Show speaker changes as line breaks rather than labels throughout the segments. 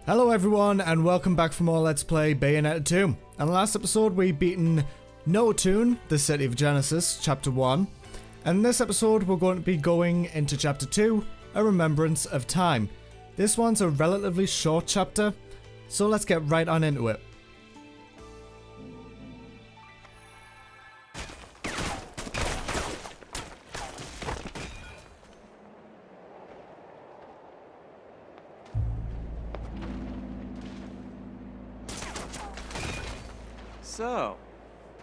Hello everyone and welcome back for more Let's Play Bayonetta 2. In the last episode we beaten Noatune, the City of Genesis, Chapter 1. And in this episode we're going to be going into Chapter 2, A Remembrance of Time. This one's a relatively short chapter, so let's get right on into it.
So,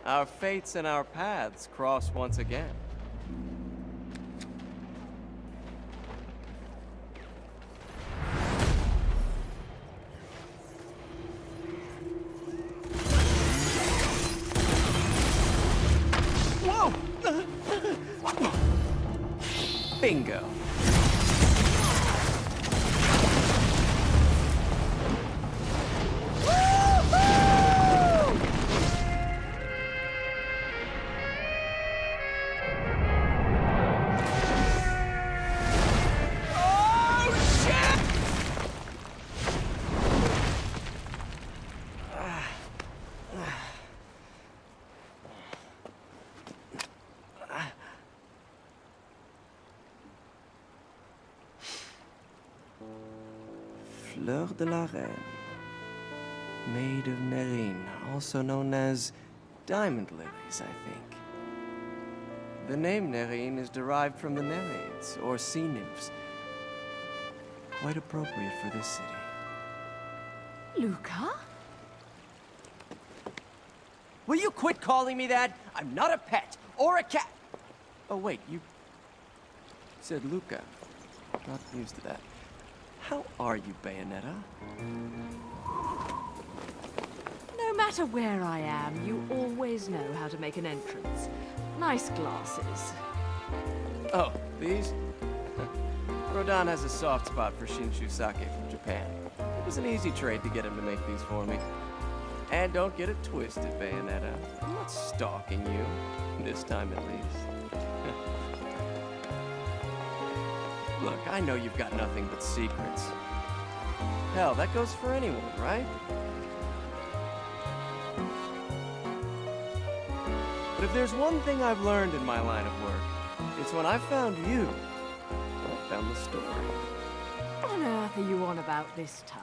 our fates and our paths cross once again. Whoa! Bingo. Fleur de la Reine, Maid of Nerine, also known as Diamond Lilies, I think. The name Nerine is derived from the Nereids, or sea nymphs. Quite appropriate for this city.
Luca?
Will you quit calling me that? I'm not a pet, or a cat! Oh wait, you said Luca. Not used to that. How are you, Bayonetta?
No matter where I am, you always know how to make an entrance. Nice glasses.
Oh, these? Rodan has a soft spot for Shinshu sake from Japan. It was an easy trade to get him to make these for me. And don't get it twisted, Bayonetta. I'm not stalking you. This time at least. Look, I know you've got nothing but secrets. Hell, that goes for anyone, right? But if there's one thing I've learned in my line of work, it's when I found you, I found the story.
What on earth are you on about this time?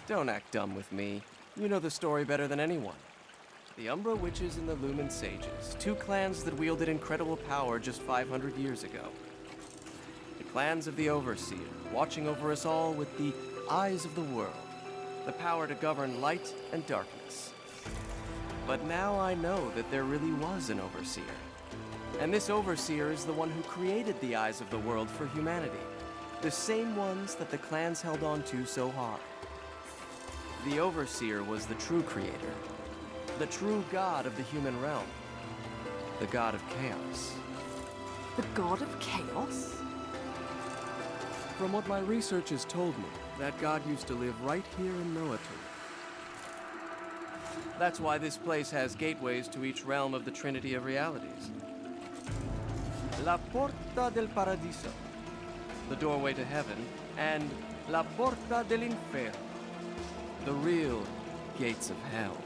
Don't act dumb with me. You know the story better than anyone. The Umbra Witches and the Lumen Sages, two clans that wielded incredible power just 500 years ago. The clans of the Overseer, watching over us all with the eyes of the world, the power to govern light and darkness. But now I know that there really was an Overseer. And this Overseer is the one who created the eyes of the world for humanity. The same ones that the clans held on to so hard. The Overseer was the true creator. The true god of the human realm. The god of chaos.
The god of chaos?
From what my research has told me, that god used to live right here in Noatune. That's why this place has gateways to each realm of the Trinity of Realities. La Porta del Paradiso, the doorway to heaven, and La Porta del Inferno, the real gates of hell.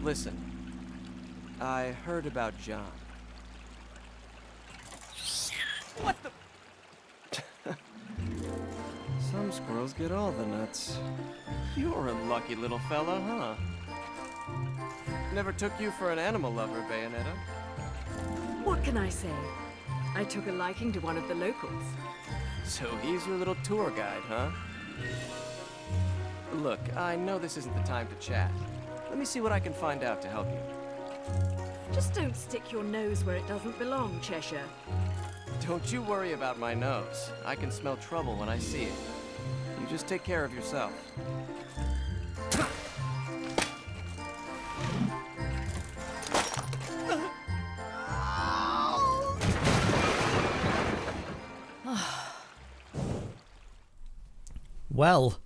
Listen, I heard about John. What the? Some squirrels get all the nuts. You're a lucky little fella, huh? Never took you for an animal lover, Bayonetta.
What can I say? I took a liking to one of the locals.
So he's your little tour guide, huh? Look, I know this isn't the time to chat. Let me see what I can find out to help you.
Just don't stick your nose where it doesn't belong, Cheshire.
Don't you worry about my nose. I can smell trouble when I see it. You just take care of yourself.
Well,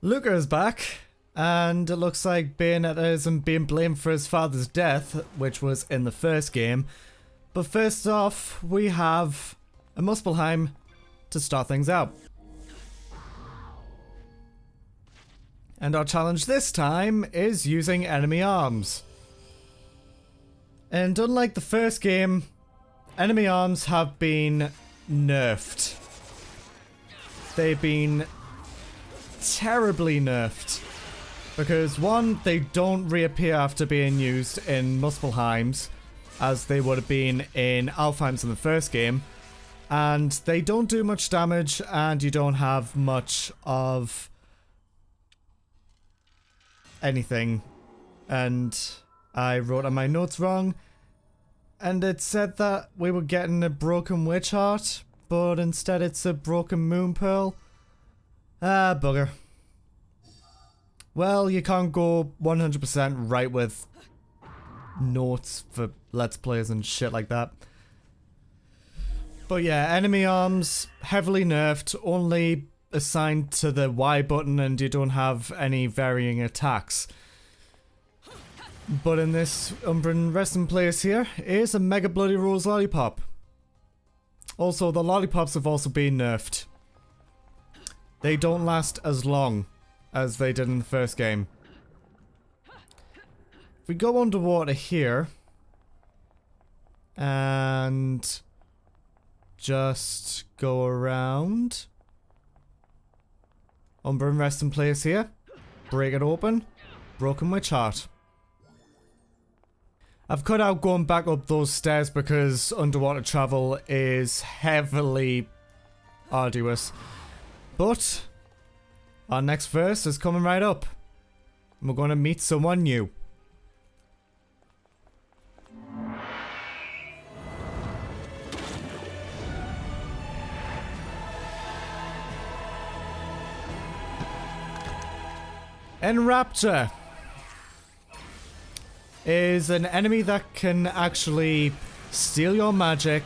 Luca is back, and it looks like Bayonetta isn't being blamed for his father's death, which was in the first game, But first off, we have a Muspelheim to start things out. And our challenge this time is using enemy arms. And unlike the first game, enemy arms have been nerfed. They've been terribly nerfed. Because one, they don't reappear after being used in Muspelheims, as they would have been in Alfheims in the first game. And they don't do much damage, and you don't have much of anything. And I wrote on my notes wrong, and it said that we were getting a broken witch heart, but instead it's a broken moon pearl. Ah, bugger. Well, you can't go 100% right with notes for Let's Plays and shit like that. But yeah, enemy arms, heavily nerfed, only assigned to the Y button, and you don't have any varying attacks. But in this Umbran resting place here is a Mega Bloody Rose Lollipop. Also, the lollipops have also been nerfed. They don't last as long as they did in the first game. If we go underwater here and just go around, Umbran resting place here, break it open, broken witch heart. I've cut out going back up those stairs because underwater travel is heavily arduous. But our next verse is coming right up. We're going to meet someone new. Enrapture is an enemy that can actually steal your magic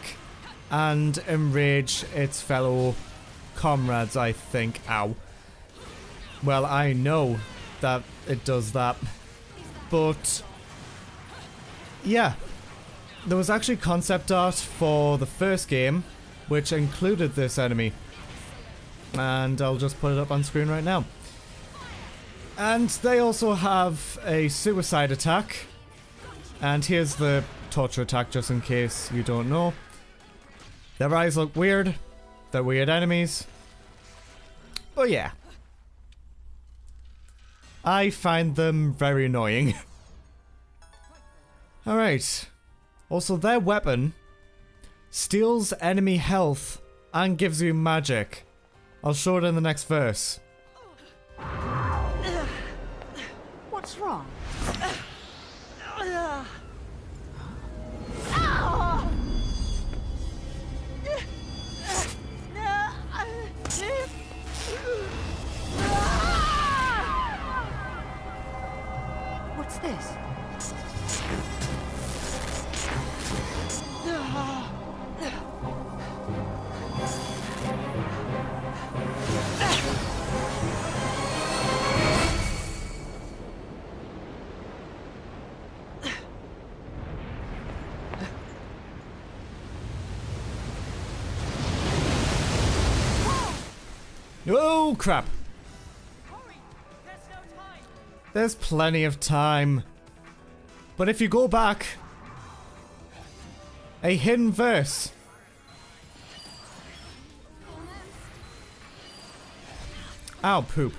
and enrage its fellow comrades, I think. Ow. Well, I know that it does that. But yeah, there was actually concept art for the first game which included this enemy. And I'll just put it up on screen right now. And they also have a suicide attack. And here's the torture attack, just in case you don't know. Their eyes look weird. They're weird enemies. But yeah. I find them very annoying. Alright. Also, their weapon steals enemy health and gives you magic. I'll show it in the next verse.
What's wrong? What's this?
Oh crap! There's plenty of time. But if you go back, a hidden verse. Ow, poop.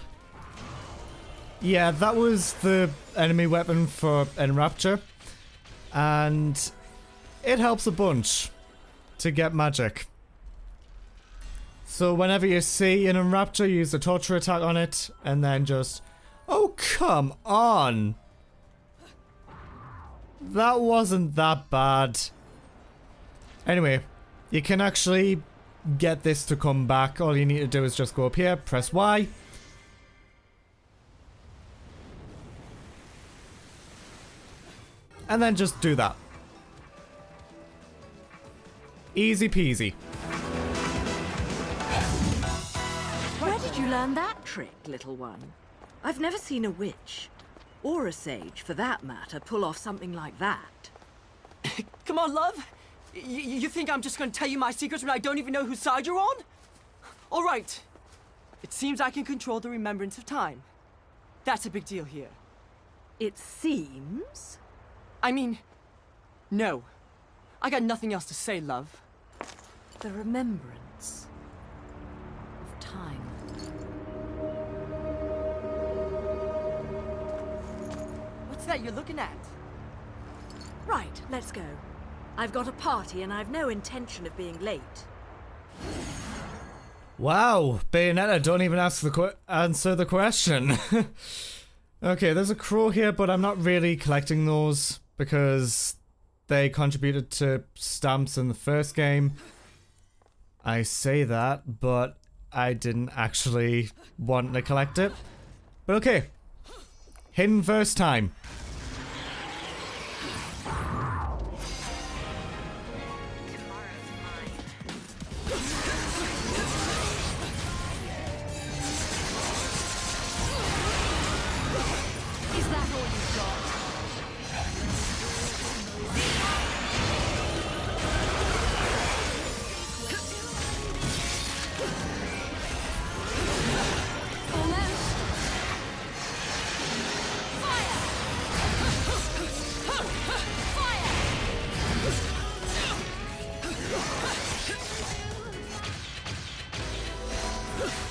Yeah, that was the enemy weapon for Enrapture. And it helps a bunch to get magic. So whenever you see an Enrapture, use the torture attack on it, and then just... Oh, come on! That wasn't that bad. Anyway, you can actually get this to come back. All you need to do is just go up here, press Y. And then just do that. Easy peasy.
Where did you learn that trick, little one? I've never seen a witch, or a sage for that matter, pull off something like that.
Come on, love. You think I'm just gonna tell you my secrets when I don't even know whose side you're on? All right. It seems I can control the remembrance of time. That's a big deal here.
It seems?
I mean, no. I got nothing else to say, love.
The remembrance of time.
What's that you're looking at?
Right, let's go. I've got a party and I've no intention of being late.
Wow, Bayonetta, don't even answer the question. Okay, there's a crow here, but I'm not really collecting those because they contributed to stamps in the first game. I say that, but I didn't actually want to collect it. But okay, hidden verse time.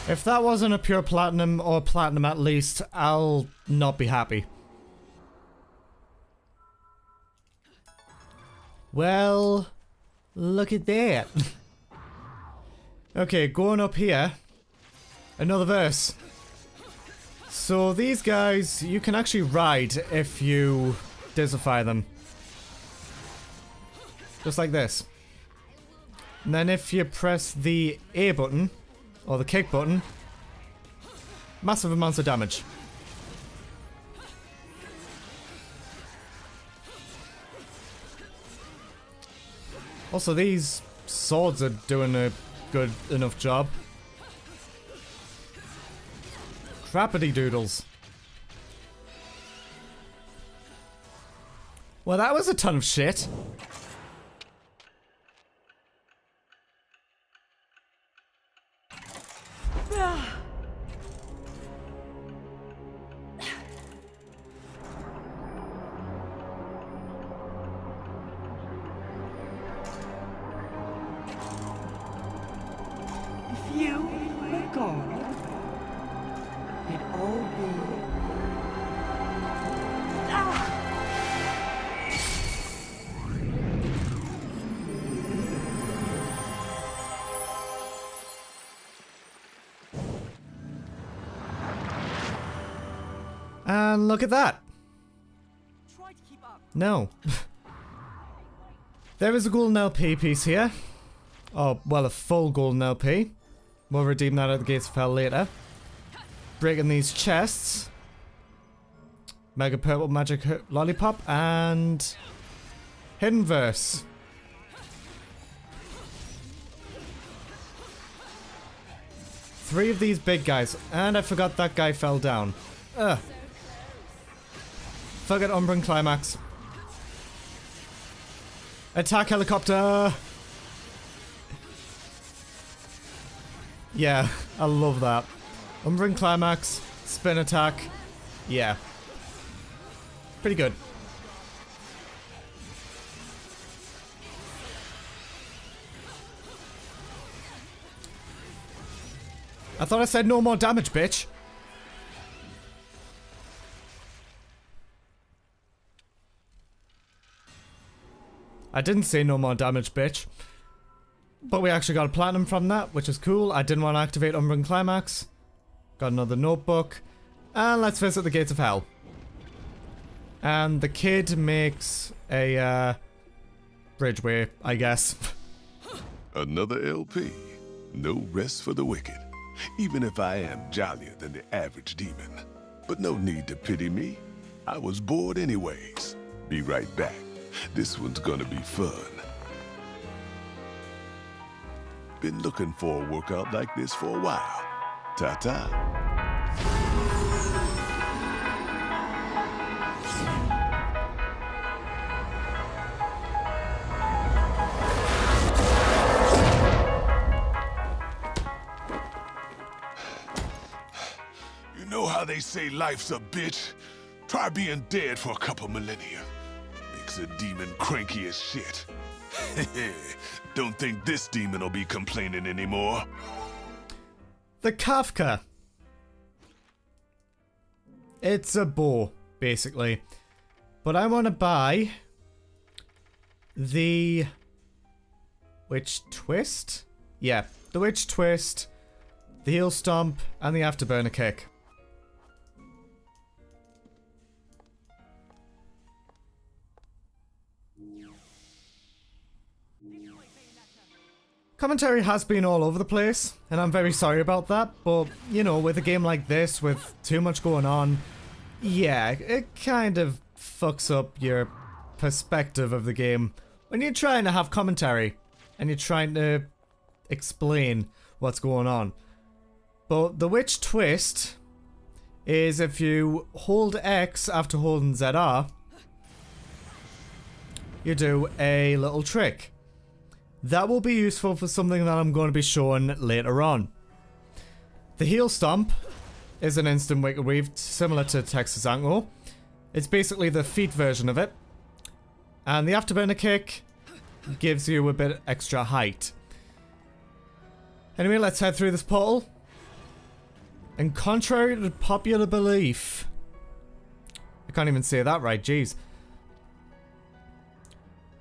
If that wasn't a pure platinum, or platinum at least, I'll not be happy. Well, look at that. Okay, going up here. Another verse. So these guys, you can actually ride if you disify them. Just like this. And then if you press the A button, or the kick button, massive amounts of damage. Also, these swords are doing a good enough job. Crappity doodles. Well, that was a ton of shit.
If you were gone, it'd all be...
And look at that.
Try to keep up.
No. There is a golden LP piece here. Oh, well, a full golden LP. We'll redeem that at the Gates of Hell later. Breaking these chests. Mega Purple Magic Lollipop and... Hidden Verse. Three of these big guys. And I forgot that guy fell down. Ugh. Forget Umbran Climax. Attack helicopter! Yeah, I love that. Umbran Climax, spin attack. Yeah. Pretty good. I thought I said no more damage, bitch. I didn't say no more damage, bitch. But we actually got a platinum from that, which is cool. I didn't want to activate Umbran Climax. Got another notebook. And let's visit the Gates of Hell. And the kid makes a, bridgeway, I guess.
Another LP. No rest for the wicked. Even if I am jollier than the average demon. But no need to pity me. I was bored anyways. Be right back. This one's gonna be fun. Been looking for a workout like this for a while. Ta-ta. they say life's a bitch? Try being dead for a couple millennia. Makes a demon cranky as shit. Don't think this demon will be complaining anymore.
The Kafka. It's a bow, basically. But I want to buy the Witch Twist? Yeah, the Witch Twist, the Heel Stomp, and the Afterburner Kick. Commentary has been all over the place, and I'm very sorry about that, but, you know, with a game like this, with too much going on, yeah, it kind of fucks up your perspective of the game when you're trying to have commentary, and you're trying to explain what's going on. But the Witch Twist is if you hold X after holding ZR, you do a little trick. That will be useful for something that I'm going to be showing later on. The Heel Stomp is an instant wiggle weave similar to Texas Ankle. It's basically the feet version of it. And the Afterburner Kick gives you a bit extra height. Anyway, let's head through this portal. And contrary to popular belief... I can't even say that right, jeez.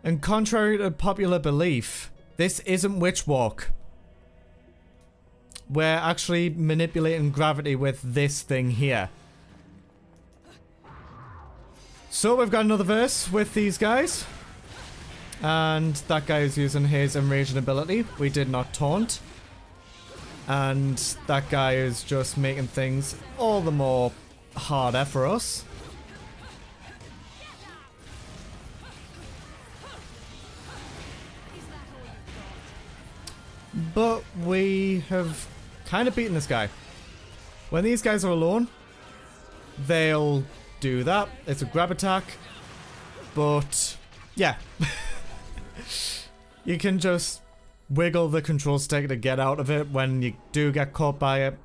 And contrary to popular belief, this isn't Witch Walk. We're actually manipulating gravity with this thing here. So we've got another verse with these guys. And that guy is using his enraging ability. We did not taunt. And that guy is just making things all the more harder for us. But we have kind of beaten this guy. When these guys are alone, they'll do that. It's a grab attack. But, yeah. You can just wiggle the control stick to get out of it when you do get caught by it.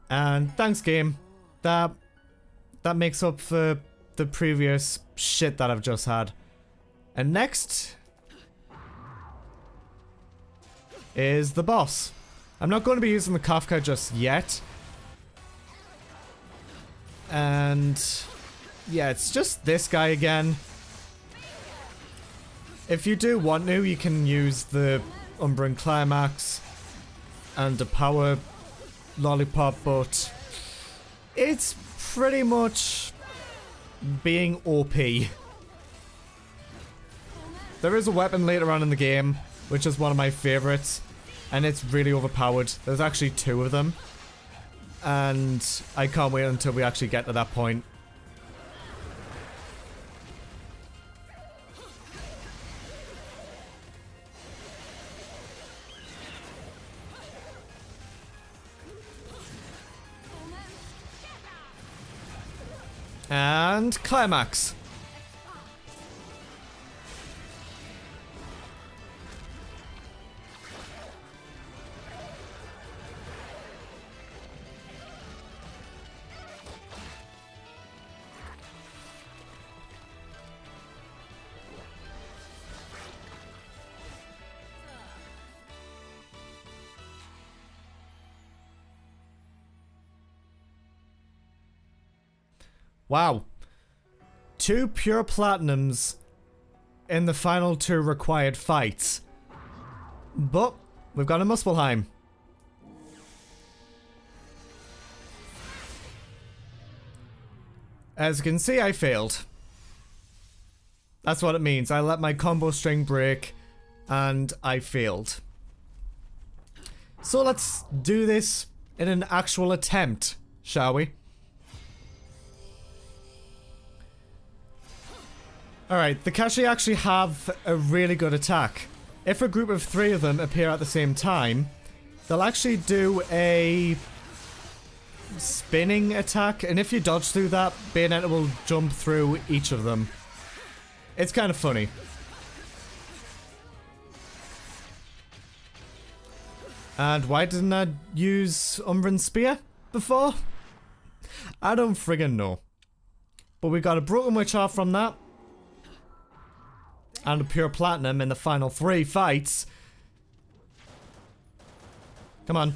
And thanks, game. That makes up for the previous shit that I've just had. And next is the boss. I'm not going to be using the Kafka just yet. And yeah, it's just this guy again. If you do want to, you can use the Umbran Climax and the Power Lollipop, but it's pretty much being OP. There is a weapon later on in the game, which is one of my favorites, and it's really overpowered. There's actually two of them, and I can't wait until we actually get to that point. And climax. Wow. 2 pure platinums in the final 2 required fights. But we've got a Muspelheim. As you can see, I failed. That's what it means. I let my combo string break and I failed. So let's do this in an actual attempt, shall we? Alright, the Kashi actually have a really good attack. If a group of 3 of them appear at the same time, they'll actually do a spinning attack, and if you dodge through that, Bayonetta will jump through each of them. It's kind of funny. And why didn't I use Umbran Spear before? I don't friggin' know. But we got a Broken Witch off from that. And a Pure Platinum in the final 3 fights. Come on.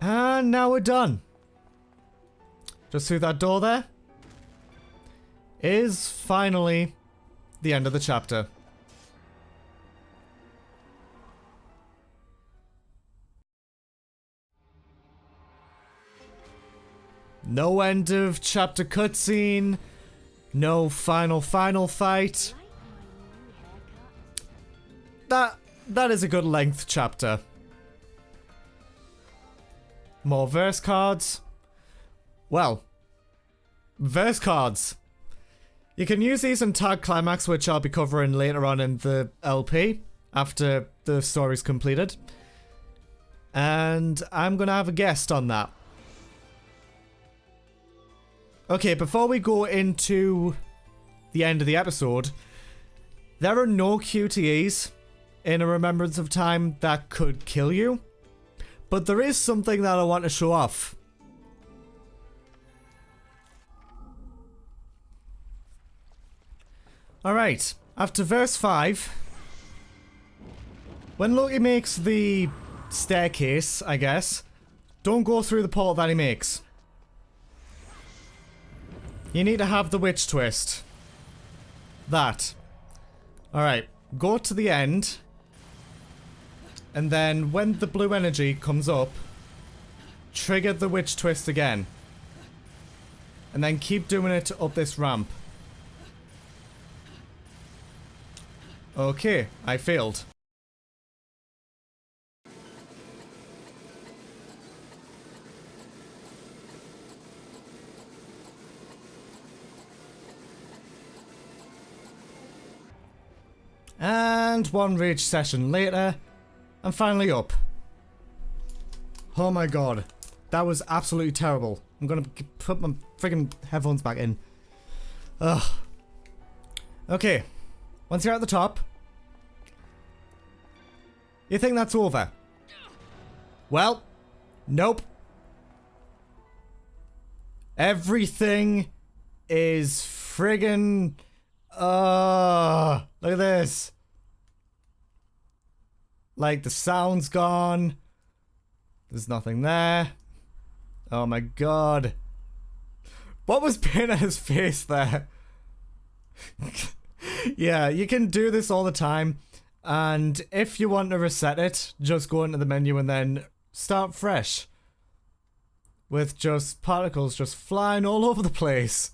And now we're done. Just through that door there is finally the end of the chapter. No end of chapter cutscene. No final fight. That is a good length chapter. More verse cards. Well, verse cards. You can use these in Tag Climax, which I'll be covering later on in the LP, after the story's completed. And I'm gonna have a guest on that. Okay, before we go into the end of the episode, there are no QTEs in A Remembrance of Time that could kill you. But there is something that I want to show off. Alright, after verse 5, when Loki makes the staircase, I guess, don't go through the portal that he makes. You need to have the witch twist. That. Alright, go to the end. And then when the blue energy comes up, trigger the witch twist again. And then keep doing it up this ramp. Okay, I failed. And one rage session later, I'm finally up. Oh my god, that was absolutely terrible. I'm gonna put my friggin' headphones back in. Ugh. Okay, once you're at the top, you think that's over. Well, nope. Everything is friggin' look at this. Like, the sound's gone. There's nothing there. Oh my god. What was Bayonetta's face there? Yeah, you can do this all the time. And if you want to reset it, just go into the menu and then start fresh. With just particles just flying all over the place.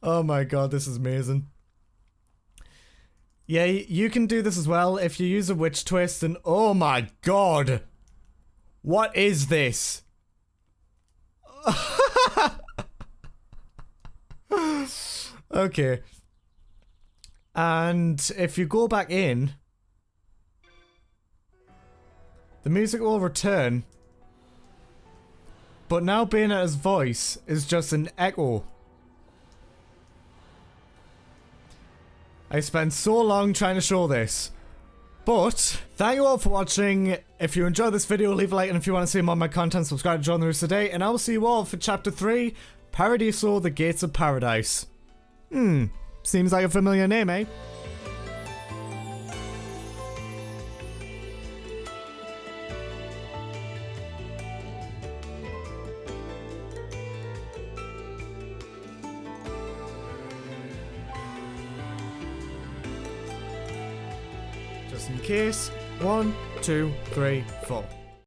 Oh my god, this is amazing. Yeah, you can do this as well if you use a witch twist and oh my god! What is this? Okay. And if you go back in, the music will return. But now Bayonetta's voice is just an echo. I spent so long trying to show this. But, thank you all for watching. If you enjoyed this video, leave a like, and if you want to see more of my content, subscribe to join the roost today, and I will see you all for Chapter 3, Paradiso, The Gates of Paradise. Seems like a familiar name, eh? Just in case. 1, 2, 3, 4.